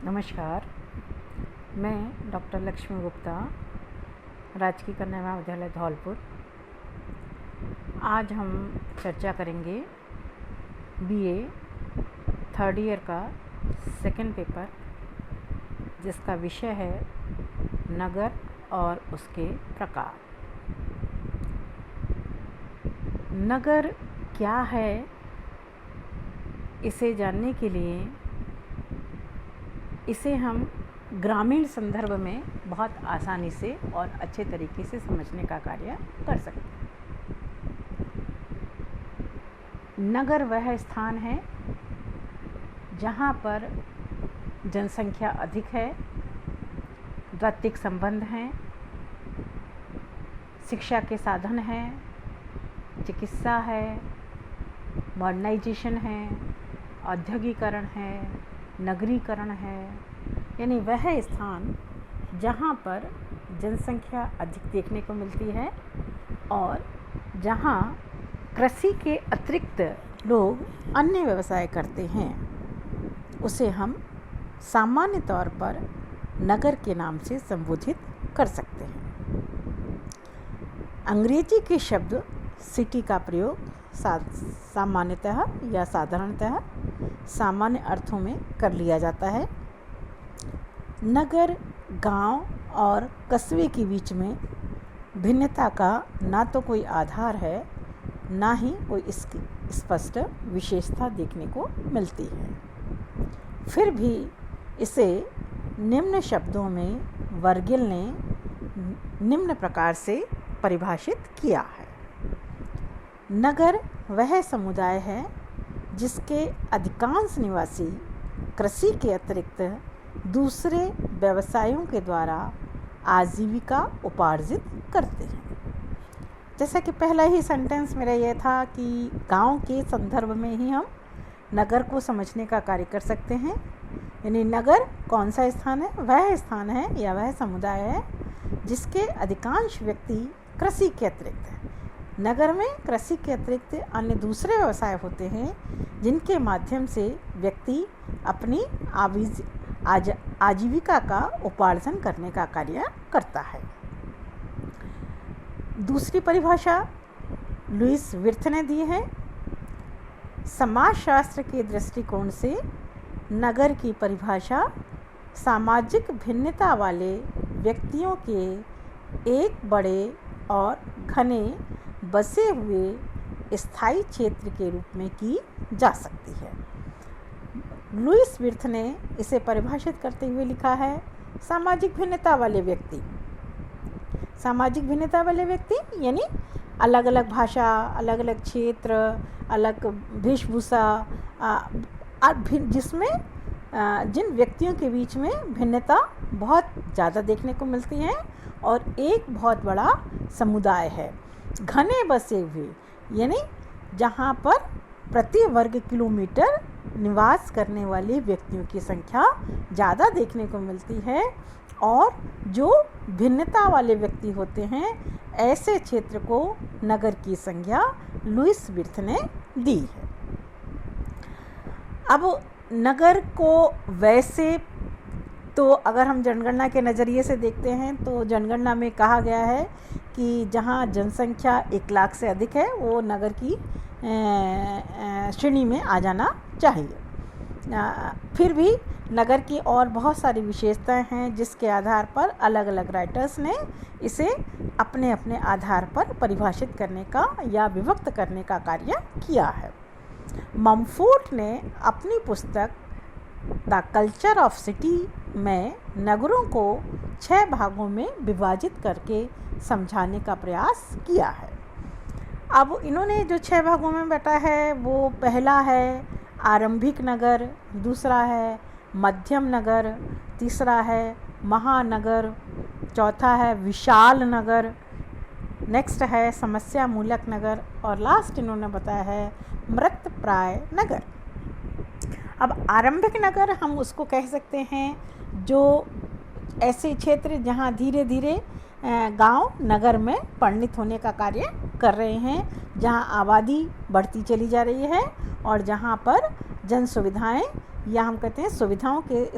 नमस्कार, मैं डॉक्टर लक्ष्मी गुप्ता, राजकीय कन्या महाविद्यालय धौलपुर। आज हम चर्चा करेंगे बीए थर्ड ईयर का सेकंड पेपर, जिसका विषय है नगर और उसके प्रकार। नगर क्या है, इसे जानने के लिए इसे हम ग्रामीण संदर्भ में बहुत आसानी से और अच्छे तरीके से समझने का कार्य कर सकते हैं। नगर वह स्थान है जहाँ पर जनसंख्या अधिक है, द्वितीयक संबंध हैं, शिक्षा के साधन हैं, चिकित्सा है, मॉडर्नाइजेशन है, औद्योगिकरण है, नगरीकरण है। यानी वह स्थान जहाँ पर जनसंख्या अधिक देखने को मिलती है और जहाँ कृषि के अतिरिक्त लोग अन्य व्यवसाय करते हैं, उसे हम सामान्य तौर पर नगर के नाम से संबोधित कर सकते हैं। अंग्रेजी के शब्द सिटी का प्रयोग सामान्यतः या साधारणतः सामान्य अर्थों में कर लिया जाता है। नगर गांव और कस्बे के बीच में भिन्नता का ना तो कोई आधार है, ना ही कोई इसकी स्पष्ट विशेषता देखने को मिलती है। फिर भी इसे निम्न शब्दों में वर्गिल ने निम्न प्रकार से परिभाषित किया है। नगर वह समुदाय है जिसके अधिकांश निवासी कृषि के अतिरिक्त दूसरे व्यवसायों के द्वारा आजीविका उपार्जित करते हैं। जैसा कि पहला ही सेंटेंस मेरा यह था कि गांव के संदर्भ में ही हम नगर को समझने का कार्य कर सकते हैं। यानी नगर कौन सा स्थान है? वह स्थान है या वह समुदाय है जिसके अधिकांश व्यक्ति कृषि के अतिरिक्त है। नगर में कृषि के अतिरिक्त अन्य दूसरे व्यवसाय होते हैं जिनके माध्यम से व्यक्ति अपनी आजीविका का उपार्जन करने का कार्य करता है। दूसरी परिभाषा लुईस विर्थ ने दी है। समाजशास्त्र के दृष्टिकोण से नगर की परिभाषा सामाजिक भिन्नता वाले व्यक्तियों के एक बड़े और घने बसे हुए स्थायी क्षेत्र के रूप में की जा सकती है। लुईस विर्थ ने इसे परिभाषित करते हुए लिखा है, सामाजिक भिन्नता वाले व्यक्ति। सामाजिक भिन्नता वाले व्यक्ति यानी अलग अलग भाषा, अलग अलग क्षेत्र, अलग वेशभूषा, जिसमें जिन व्यक्तियों के बीच में भिन्नता बहुत ज़्यादा देखने को मिलती है और एक बहुत बड़ा समुदाय है। घने बसे हुए यानी जहाँ पर प्रति वर्ग किलोमीटर निवास करने वाले व्यक्तियों की संख्या ज़्यादा देखने को मिलती है और जो भिन्नता वाले व्यक्ति होते हैं, ऐसे क्षेत्र को नगर की संज्ञा लुईस विर्थ ने दी है। अब नगर को वैसे तो अगर हम जनगणना के नज़रिए से देखते हैं तो जनगणना में कहा गया है कि जहां जनसंख्या 1 लाख से अधिक है वो नगर की श्रेणी में आ जाना चाहिए। फिर भी नगर की और बहुत सारी विशेषताएं हैं जिसके आधार पर अलग अलग राइटर्स ने इसे अपने अपने आधार पर परिभाषित करने का या विभक्त करने का कार्य किया है। ममफोर्ड ने अपनी पुस्तक द कल्चर ऑफ सिटी में नगरों को 6 भागों में विभाजित करके समझाने का प्रयास किया है। अब इन्होंने जो 6 भागों में बांटा है, वो पहला है आरंभिक नगर, दूसरा है मध्यम नगर, तीसरा है महानगर, चौथा है विशाल नगर, नेक्स्ट है समस्या मूलक नगर और लास्ट इन्होंने बताया है मृतप्राय नगर। अब आरंभिक नगर हम उसको कह सकते हैं जो ऐसे क्षेत्र जहाँ धीरे धीरे गांव नगर में परिणत होने का कार्य कर रहे हैं, जहाँ आबादी बढ़ती चली जा रही है और जहाँ पर जन सुविधाएं या हम कहते हैं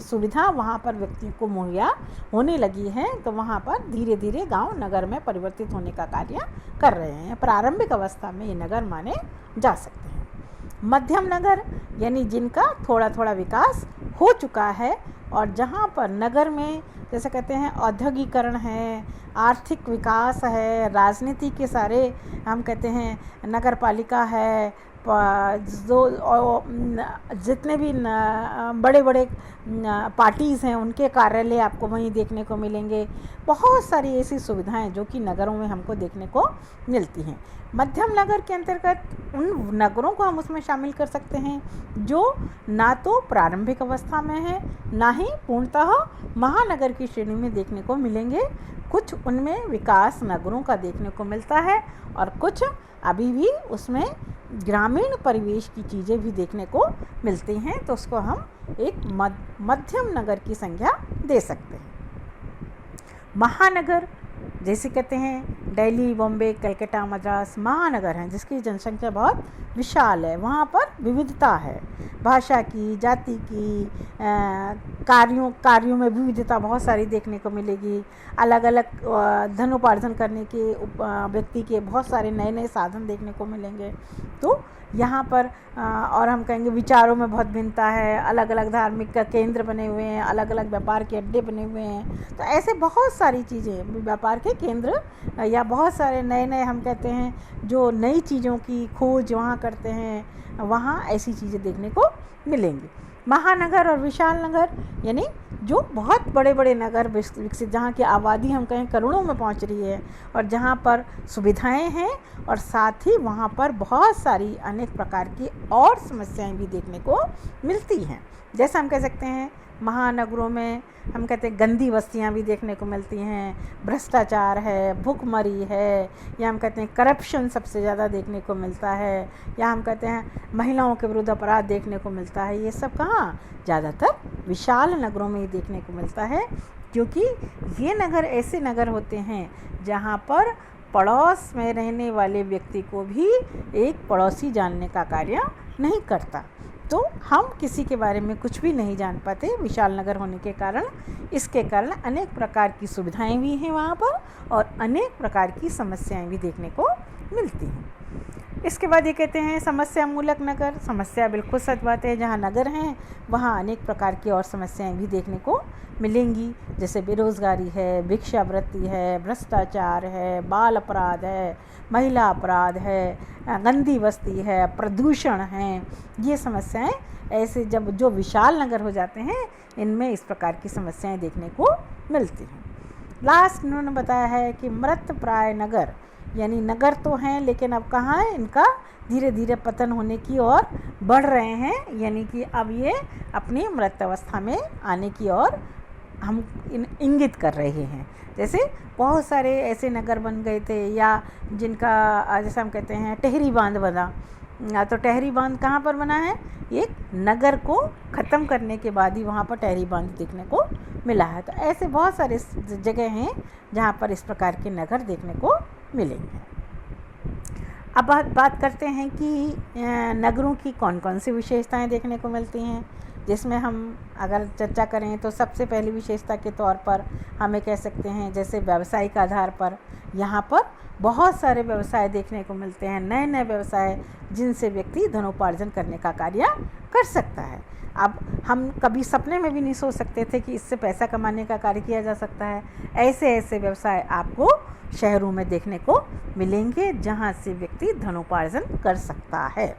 सुविधा वहाँ पर व्यक्तियों को मुहैया होने लगी है, तो वहाँ पर धीरे धीरे गांव नगर में परिवर्तित होने का कार्य कर रहे हैं। प्रारंभिक अवस्था में ये नगर माने जा सकते हैं। मध्यम नगर यानी जिनका थोड़ा थोड़ा विकास हो चुका है और जहाँ पर नगर में जैसे कहते हैं औद्योगिकरण है, आर्थिक विकास है, राजनीति के सारे हम कहते हैं नगर पालिका है, जो जितने भी बड़े बड़े पार्टीज़ हैं उनके कार्यालय आपको वहीं देखने को मिलेंगे। बहुत सारी ऐसी सुविधाएं जो कि नगरों में हमको देखने को मिलती हैं। मध्यम नगर के अंतर्गत उन नगरों को हम उसमें शामिल कर सकते हैं जो ना तो प्रारंभिक अवस्था में है, ना ही पूर्णतः महानगर की श्रेणी में देखने को मिलेंगे। कुछ उनमें विकास नगरों का देखने को मिलता है और कुछ अभी भी उसमें ग्रामीण परिवेश की चीज़ें भी देखने को मिलती हैं, तो उसको हम एक मध्यम नगर की संज्ञा दे सकते हैं। महानगर जैसे कहते हैं दिल्ली, बॉम्बे, कलकत्ता, मद्रास महानगर हैं जिसकी जनसंख्या बहुत विशाल है। वहाँ पर विविधता है, भाषा की, जाति की, कार्यों में विविधता बहुत सारी देखने को मिलेगी। अलग अलग धनोपार्जन करने के व्यक्ति के बहुत सारे नए नए साधन देखने को मिलेंगे। तो यहाँ पर और हम कहेंगे विचारों में बहुत भिन्नता है, अलग अलग धार्मिक का केंद्र बने हुए हैं, अलग अलग व्यापार के अड्डे बने हुए हैं। तो ऐसे बहुत सारी चीज़ें व्यापार के केंद्र या बहुत सारे नए नए हम कहते हैं जो नई चीज़ों की खोज वहाँ करते हैं, वहाँ ऐसी चीज़ें देखने को मिलेंगी। महानगर और विशाल नगर यानी जो बहुत बड़े बड़े नगर विकसित, जहाँ की आबादी हम कहें करोड़ों में पहुँच रही है और जहाँ पर सुविधाएं हैं और साथ ही वहाँ पर बहुत सारी अनेक प्रकार की और समस्याएं भी देखने को मिलती हैं। जैसा हम कह सकते हैं महानगरों में हम कहते हैं गंदी बस्तियां भी देखने को मिलती हैं, भ्रष्टाचार है, भुखमरी है, या हम कहते हैं करप्शन सबसे ज़्यादा देखने को मिलता है, या हम कहते हैं महिलाओं के विरुद्ध अपराध देखने को मिलता है। ये सब कहाँ? ज़्यादातर विशाल नगरों में ही देखने को मिलता है, क्योंकि ये नगर ऐसे नगर होते हैं जहाँ पर पड़ोस में रहने वाले व्यक्ति को भी एक पड़ोसी जानने का कार्य नहीं करता। तो हम किसी के बारे में कुछ भी नहीं जान पाते विशाल नगर होने के कारण। इसके कारण अनेक प्रकार की सुविधाएं भी हैं वहाँ पर और अनेक प्रकार की समस्याएं भी देखने को मिलती हैं। इसके बाद ये कहते हैं समस्या मूलक नगर। समस्या बिल्कुल सच बात है, जहाँ नगर हैं वहाँ अनेक प्रकार की और समस्याएं भी देखने को मिलेंगी, जैसे बेरोज़गारी है, भिक्षावृत्ति है, भ्रष्टाचार है, बाल अपराध है, महिला अपराध है, गंदी बस्ती है, प्रदूषण है। ये समस्याएं ऐसे जब जो विशाल नगर हो जाते हैं इनमें इस प्रकार की समस्याएं देखने को मिलती हैं। लास्ट उन्होंने बताया है कि मृत प्राय नगर, यानी नगर तो हैं लेकिन अब कहाँ है, इनका धीरे धीरे पतन होने की ओर बढ़ रहे हैं, यानी कि अब ये अपनी मृत अवस्था में आने की ओर हम इंगित कर रहे हैं। जैसे बहुत सारे ऐसे नगर बन गए थे या जिनका जैसे हम कहते हैं टहरी बांध बना, तो टहरी बांध कहाँ पर बना है? एक नगर को ख़त्म करने के बाद ही वहाँ पर टहरी बांध देखने को मिला है। तो ऐसे बहुत सारे जगह हैं जहाँ पर इस प्रकार के नगर देखने को मिलेंगे। अब बात करते हैं कि नगरों की कौन कौन सी विशेषताएं देखने को मिलती हैं, जिसमें हम अगर चर्चा करें तो सबसे पहली विशेषता के तौर पर हमें कह सकते हैं जैसे व्यावसायिक आधार पर यहाँ पर बहुत सारे व्यवसाय देखने को मिलते हैं, नए नए व्यवसाय जिनसे व्यक्ति धनोपार्जन करने का कार्य कर सकता है। अब हम कभी सपने में भी नहीं सोच सकते थे कि इससे पैसा कमाने का कार्य किया जा सकता है। ऐसे ऐसे व्यवसाय आपको शहरों में देखने को मिलेंगे जहाँ से व्यक्ति धनोपार्जन कर सकता है।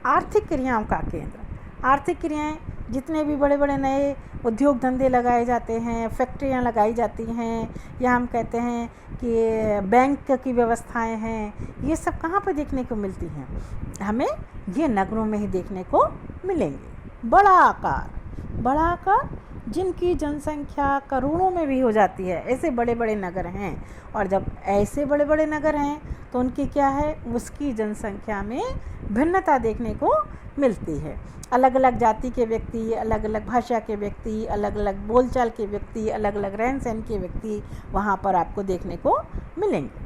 आर्थिक क्रियाओं का केंद्र, आर्थिक क्रियाएं जितने भी बड़े बड़े नए उद्योग धंधे लगाए जाते हैं, फैक्ट्रियां लगाई जाती हैं, या हम कहते हैं कि बैंक की व्यवस्थाएं हैं, ये सब कहाँ पर देखने को मिलती हैं? हमें ये नगरों में ही देखने को मिलेंगे। बड़ा आकार जिनकी जनसंख्या करोड़ों में भी हो जाती है, ऐसे बड़े बड़े नगर हैं। और जब ऐसे बड़े बड़े नगर हैं तो उनकी क्या है, उसकी जनसंख्या में भिन्नता देखने को मिलती है। अलग अलग जाति के व्यक्ति, अलग अलग भाषा के व्यक्ति, अलग अलग बोलचाल के व्यक्ति, अलग अलग रहन सहन के व्यक्ति वहाँ पर आपको देखने को मिलेंगे।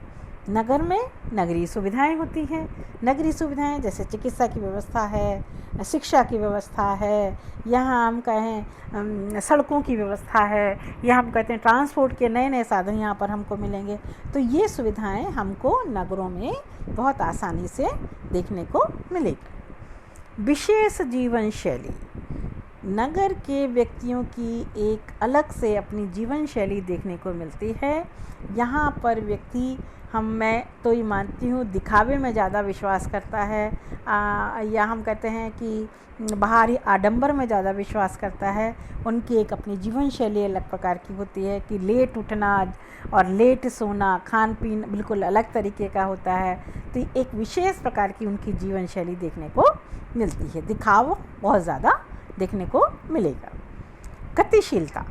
नगर में नगरीय सुविधाएं होती हैं। नगरीय सुविधाएं जैसे चिकित्सा की व्यवस्था है, शिक्षा की व्यवस्था है, यहाँ हम कहें सड़कों की व्यवस्था है, या हम कहते हैं ट्रांसपोर्ट के नए नए साधन यहाँ पर हमको मिलेंगे। तो ये सुविधाएं हमको नगरों में बहुत आसानी से देखने को मिलेगी। विशेष जीवन शैली, नगर के व्यक्तियों की एक अलग से अपनी जीवन शैली देखने को मिलती है। यहाँ पर व्यक्ति मैं तो ये मानती हूँ दिखावे में ज़्यादा विश्वास करता है, या हम कहते हैं कि बाहरी आडंबर में ज़्यादा विश्वास करता है। उनकी एक अपनी जीवन शैली अलग प्रकार की होती है कि लेट उठना और लेट सोना, खान पीन बिल्कुल अलग तरीके का होता है। तो एक विशेष प्रकार की उनकी जीवन शैली देखने को मिलती है, दिखावा बहुत ज़्यादा देखने को मिलेगा। गतिशीलता,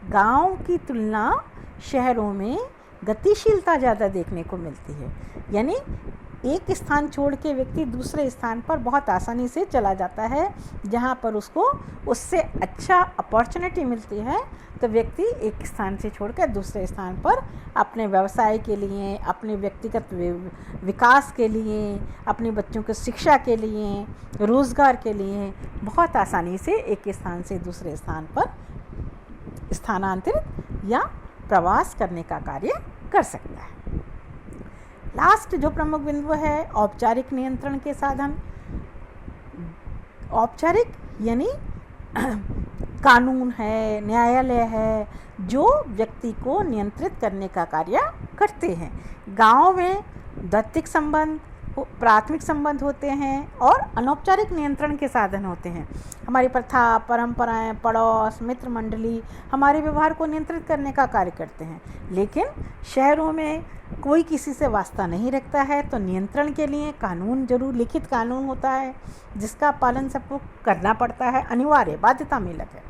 गांव की तुलना शहरों में गतिशीलता ज़्यादा देखने को मिलती है, यानी एक स्थान छोड़ के व्यक्ति दूसरे स्थान पर बहुत आसानी से चला जाता है। जहाँ पर उसको उससे अच्छा अपॉर्चुनिटी मिलती है तो व्यक्ति एक स्थान से छोड़कर दूसरे स्थान पर अपने व्यवसाय के लिए, अपने व्यक्तिगत विकास के लिए, अपने बच्चों की शिक्षा के लिए, रोज़गार के लिए बहुत आसानी से एक स्थान से दूसरे स्थान पर स्थानांतरित या प्रवास करने का कार्य कर सकता है। लास्ट जो प्रमुख बिंदु है, औपचारिक नियंत्रण के साधन। औपचारिक यानी कानून है, न्यायालय है, जो व्यक्ति को नियंत्रित करने का कार्य करते हैं। गांव में दैत्तिक संबंध, प्राथमिक संबंध होते हैं और अनौपचारिक नियंत्रण के साधन होते हैं। हमारी प्रथा, परंपराएं, पड़ोस, मित्र मंडली हमारे व्यवहार को नियंत्रित करने का कार्य करते हैं। लेकिन शहरों में कोई किसी से वास्ता नहीं रखता है, तो नियंत्रण के लिए कानून जरूर, लिखित कानून होता है जिसका पालन सबको करना पड़ता है, अनिवार्य बाध्यतामूलक है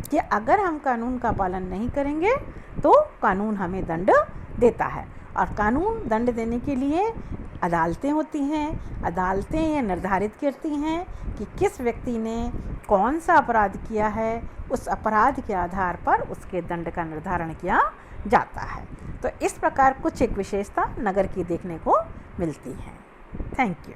कि अगर हम कानून का पालन नहीं करेंगे तो कानून हमें दंड देता है। और कानून दंड देने के लिए अदालतें होती हैं। अदालतें ये निर्धारित करती हैं कि किस व्यक्ति ने कौन सा अपराध किया है, उस अपराध के आधार पर उसके दंड का निर्धारण किया जाता है। तो इस प्रकार कुछ एक विशेषता नगर की देखने को मिलती है। Thank you.